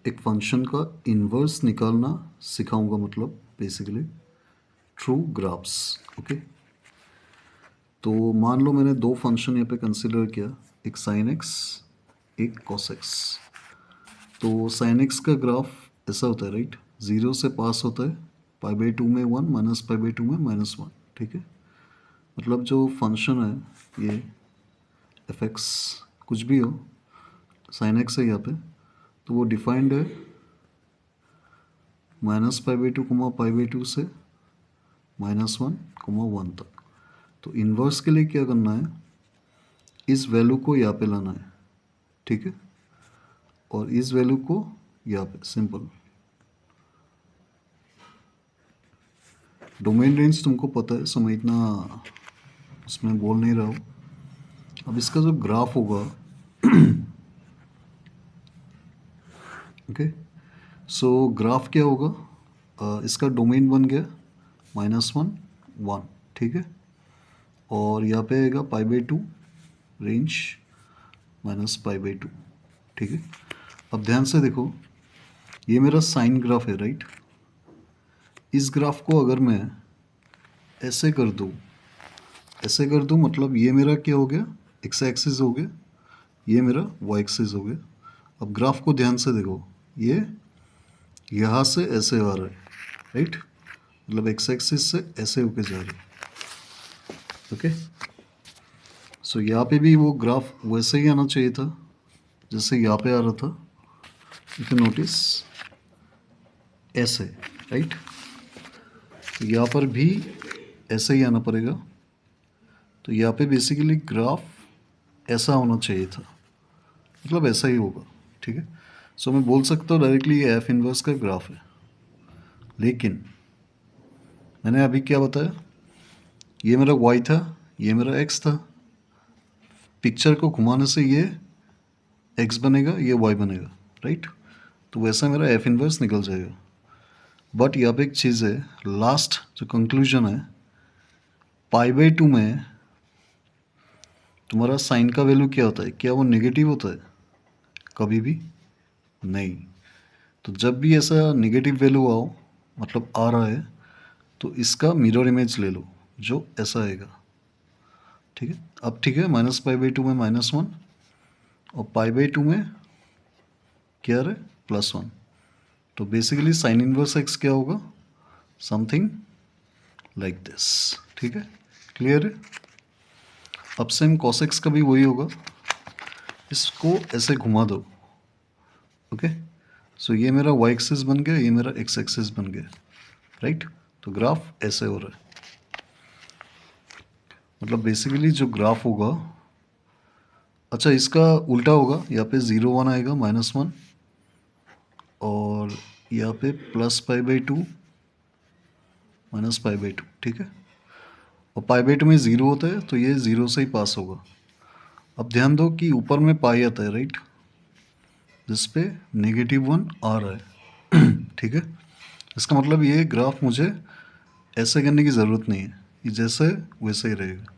एक फंक्शन का इन्वर्स निकालना सिखाऊंगा, मतलब बेसिकली थ्रू ग्राफ्स। ओके, तो मान लो मैंने दो फंक्शन यहाँ पे कंसिडर किया, एक साइन एक्स, एक कॉस एक्स। तो साइन एक्स का ग्राफ ऐसा होता है, राइट, ज़ीरो से पास होता है पाई बाई टू में one, minus pi by two में माइनस वन। ठीक है, मतलब जो फंक्शन है ये एफ एक्स कुछ भी हो, साइन एक्स है यहाँ पे, तो वो डिफाइंड है minus pi by two comma pi by two से माइनस वन कोमा वन तक। तो इन्वर्स के लिए क्या करना है, इस वैल्यू को यहाँ पे लाना है, ठीक है, और इस वैल्यू को यहाँ पे, सिंपल। डोमेन रेंज तुमको पता है, सो मैं इतना उसमें बोल नहीं रहा हूँ। अब इसका जो ग्राफ होगा ओके, सो ग्राफ क्या होगा, इसका डोमेन बन गया माइनस वन वन, ठीक है, और यहाँ पे आएगा pi by two, range minus pi by two, ठीक है। अब ध्यान से देखो, ये मेरा साइन ग्राफ है, राइट। इस ग्राफ को अगर मैं ऐसे कर दूँ, ऐसे कर दूँ, मतलब ये मेरा क्या हो गया, एक्स एक्सिस हो गया, ये मेरा वाई एक्सिस हो गया। अब ग्राफ को ध्यान से देखो, ये यहाँ से ऐसे आ रहा है, राइट, मतलब एक्स एक्सिस से ऐसे होके जा रहा है। ओके, सो यहाँ पे भी वो ग्राफ वैसे ही आना चाहिए था जैसे यहाँ पे आ रहा था। इफ यू नोटिस ऐसे, राइट, तो यहाँ पर भी ऐसे ही आना पड़ेगा। तो यहाँ पे बेसिकली ग्राफ ऐसा होना चाहिए था, मतलब ऐसा ही होगा, ठीक है। सो मैं बोल सकता हूँ डायरेक्टली ये एफ इनवर्स का ग्राफ है। लेकिन मैंने अभी क्या बताया, ये मेरा y था, ये मेरा x था। पिक्चर को घुमाने से ये x बनेगा, ये y बनेगा, राइट। तो वैसा मेरा एफ इनवर्स निकल जाएगा। बट यहाँ पे एक चीज़ है, लास्ट जो कंक्लूजन है, पाई बाई टू में तुम्हारा साइन का वैल्यू क्या होता है, क्या वो नेगेटिव होता है? कभी भी नहीं। तो जब भी ऐसा नेगेटिव वैल्यू आओ, मतलब आ रहा है, तो इसका मिरर इमेज ले लो जो ऐसा आएगा, ठीक है। अब ठीक है, माइनस पाई बाई टू में माइनस वन और पाई बाई टू में क्या है, प्लस वन। तो बेसिकली साइन इनवर्स एक्स क्या होगा, समथिंग लाइक दिस, ठीक है, क्लियर है। अब सेम कॉस एक्स का भी वही होगा, इसको ऐसे घुमा दो, ओके। सो ये मेरा वाई एक्सिस बन गया, ये मेरा एक्स एक्सिस बन गया, राइट। तो ग्राफ ऐसे हो रहा है, मतलब बेसिकली जो ग्राफ होगा, अच्छा इसका उल्टा होगा, यहाँ पे ज़ीरो वन आएगा, माइनस वन, और यहाँ पे plus pi by two, minus pi by two, ठीक है। और पाई बाई टू में ज़ीरो होता है, तो ये ज़ीरो से ही पास होगा। अब ध्यान दो कि ऊपर में पाई आता है, राइट, जिस पे नेगेटिव वन आ रहा है ठीक है। इसका मतलब ये ग्राफ मुझे ऐसे करने की ज़रूरत नहीं है, ये जैसे वैसे ही रहेगा।